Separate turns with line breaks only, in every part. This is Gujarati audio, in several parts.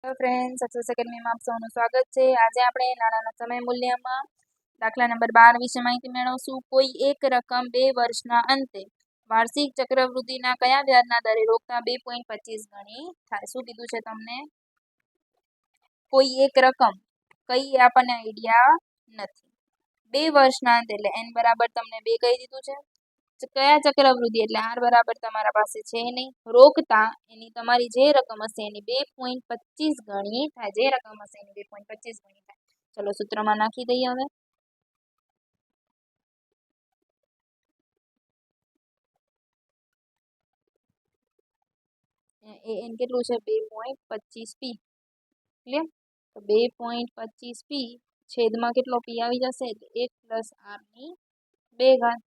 હેલો ફ્રેન્ડ્સ, સક્સેસ એકેડમીમાં આપ સૌનું સ્વાગત છે. આજે આપણે નાણાંના સમય મૂલ્યમાં દાખલા નંબર 12 વિશે માહિતી મેળવશું. કોઈ એક રકમ 2 વર્ષના અંતે વાર્ષિક ચક્રવૃદ્ધિના કયા વ્યાજના દરે રોકતા 2.25 ગણી થાય? શું કીધું છે તમને? કોઈ એક રકમ કઈ આપણને આઈડિયા નથી. 2 વર્ષના અંતે એટલે n બરાબર તમને 2 કહી દીધું છે. કયા ચક્રવૃદ્ધિ એટલે r બરાબર તમારા પાસે છે નહીં. રોકતા એની તમારી જે રકમ હશે એની 2.25 ગણી થાય. જે રકમ હશે એની 2.25 ગણી થાય. ચલો સૂત્રમાં નાખી દઈએ. હવે એન કેટલું છે? 2.25p. ક્લિયર? તો 2.25p છેદમાં કેટલો p આવી જશે? એટલે 1 + r ની 2 ઘાત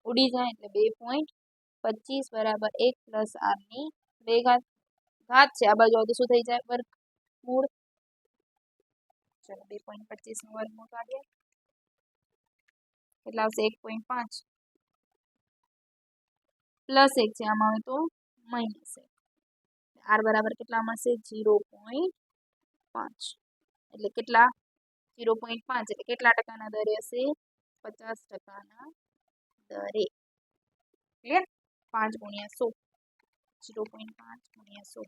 ઉડી જાય એટલે 2.25 બરાબર 1 + r ની 2 ઘાત. ઘાત છે આ બાજુ તો શું થઈ જાય? વર્ગમૂળ. ચલો 2.25 નું વર્ગમૂળ કાઢીએ. કેટલા આવશે? 1.5 પ્લસ 1 છે આમાં આવે તો માઇનસ 1. r બરાબર કેટલા મળશે? 0.5. એટલે કેટલા? 0.5 એટલે કેટલા ટકાના દરે હશે? 50% દરે. ક્લિયર? 5 × 100. 0.5 × 100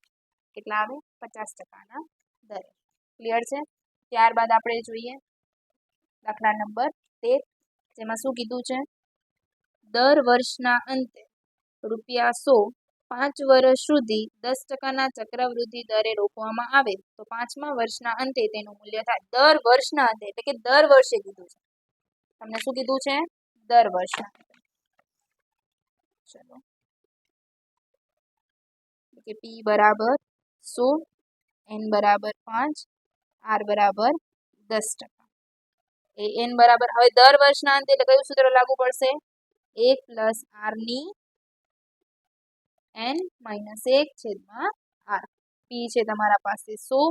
કેટલા આવે? 50%ના દરે. ક્લિયર છે? ત્યારબાદ આપણે જોઈએ દાખલા નંબર 13, જેમાં શું કીધું છે? દર વર્ષના અંતે ₹100 5 વર્ષ સુધી 10%ના ચક્રવૃદ્ધિ દરે રોકવામાં આવે તો 5મા વર્ષના અંતે તેનું મૂલ્ય થાય. દર વર્ષના અંતે એટલે કે દર વર્ષે કીધું છે. તમને શું કીધું છે? દર વર્ષના અંતે. ચલો કે p બરાબર 100, n બરાબર 5, r બરાબર 10%. n બરાબર હવે દર વર્ષના અંતે એટલે કયું સૂત્ર લાગુ પડશે? 1 + r ની n - 1/r. p છે તમારા પાસે 100,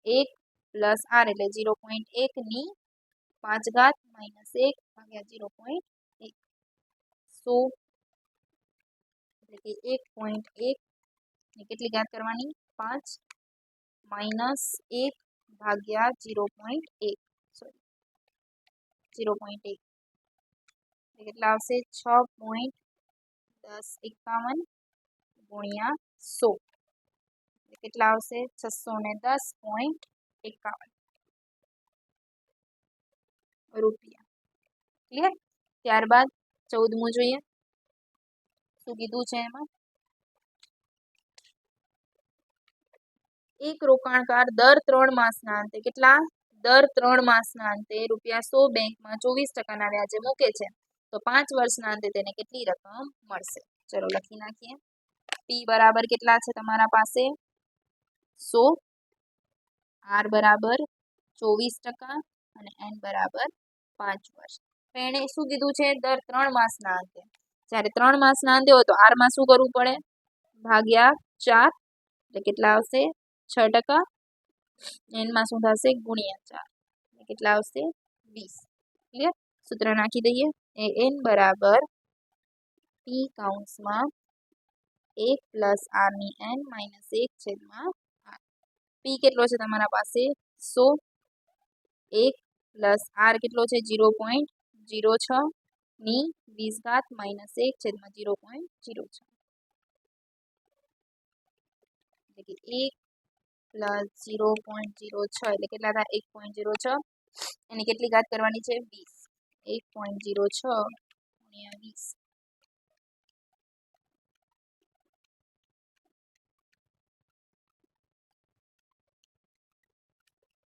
1 + r એટલે 0.1 ની 5 ઘાત -1 ભાગ્યા 0.1. 100 એટલે કે 1.1 ની કેટલી ઘાત કરવાની? 5 -1 ભાગ્યા 0.1. સોરી 0.1 કેટલા આવશે? 6.1051 ગુણ્યા 100 કેટલા આવશે? 610.51 રૂપિયા. ક્લિયર? ત્યારબાદ 14મું જોઈએ. શું કીધું છે એમાં? એક રોકાણકાર દર 3 માસના અંતે કેટલા? દર 3 માસના અંતે ₹100 બેંકમાં 24%ના વ્યાજે મૂકે છે તો 5 વર્ષના અંતે તેને કેટલી રકમ મળશે? ચલો લખી નાખીએ. p બરાબર કેટલા છે તમારા પાસે? 100, r બરાબર 24% અને n બરાબર 5 વર્ષ. એણે શું કીધું છે? દર 3 માસના અંતે. જ્યારે 3 માસના અંતે હોય તો r માં શું કરવું પડે? ભાગ્યા 4 એટલે કેટલા આવશે? 6%. n માં શું થશે? ગુણ્યા 4 કેટલા આવશે? 20. ક્લિયર? સૂત્ર નાખી દઈએ. n બરાબર p કૌંસમાં 1 + r ની n - 1/r. p કેટલો છે તમારા પાસે? 100. 1 + r કેટલો છે? 0.06 ની 20 ઘાત -1/0.06. એટલે કે 1 + 0.06 એટલે કેટલા થાય? 1.06. એની કેટલી ઘાત કરવાની છે? 20. 1.06 ગુણ્યા 20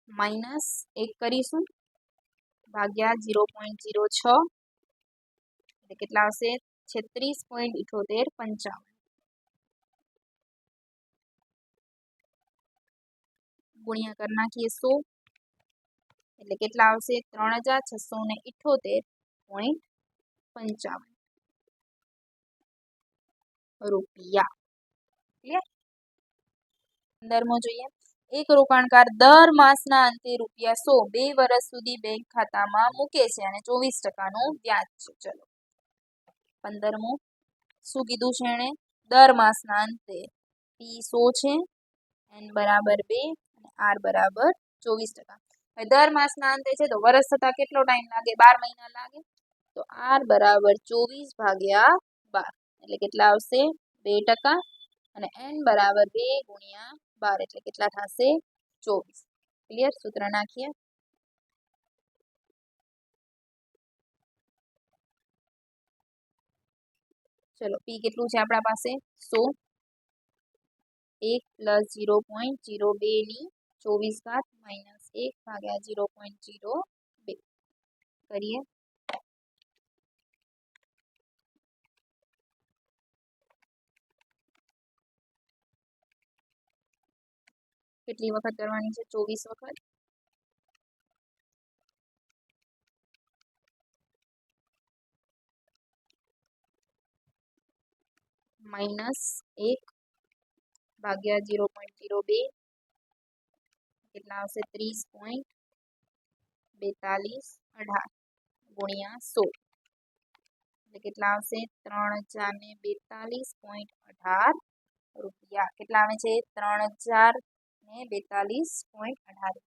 -1 કરીશું ભાગ્યા 0.06 એટલે કેટલા આવશે? 36.7855 ગુણ્યા કરી નાખીએ 100 એટલે કેટલા આવશે? 3678.55 રૂપિયા. ક્લિયર? 15મો જોઈએ. એક રોકાણકાર દર માસના અંતે ₹100 2 વર્ષ સુધી બેંક ખાતામાં મૂકે છે અને 24%નું વ્યાજ છે. ચલો 15મો શું કીધું છે એણે? દર માસના અંતે p 100 છે, n બરાબર 2 અને r બરાબર 24%. હવે દર માસના અંતે છે તો વર્ષ થતા કેટલો ટાઈમ લાગે? 12 મહિના લાગે. તો r બરાબર 24 ભાગ્યા 12 એટલે કેટલા આવશે? 2%. અને n બરાબર 2 ગુણ્યા 12 એટલે કેટલા થશે? 24. ક્લિયર? સૂત્ર નાખીએ. ચલો p કેટલું છે આપણા પાસે? 100. 1 પ્લસ 0.02 ની 24 ઘાત માઇનસ 1 ભાગ્યા 0.02 કરીએ. કેટલી વખત કરવાની છે? 24 વખત. માઇનસ 1 ભાગ્યા 0.02 કેટલા આવશે? 30.4218 ગુણ્યા 100 એટલે કેટલા આવશે? 3042.18 રૂપિયા. કેટલા આવે છે? 3042.18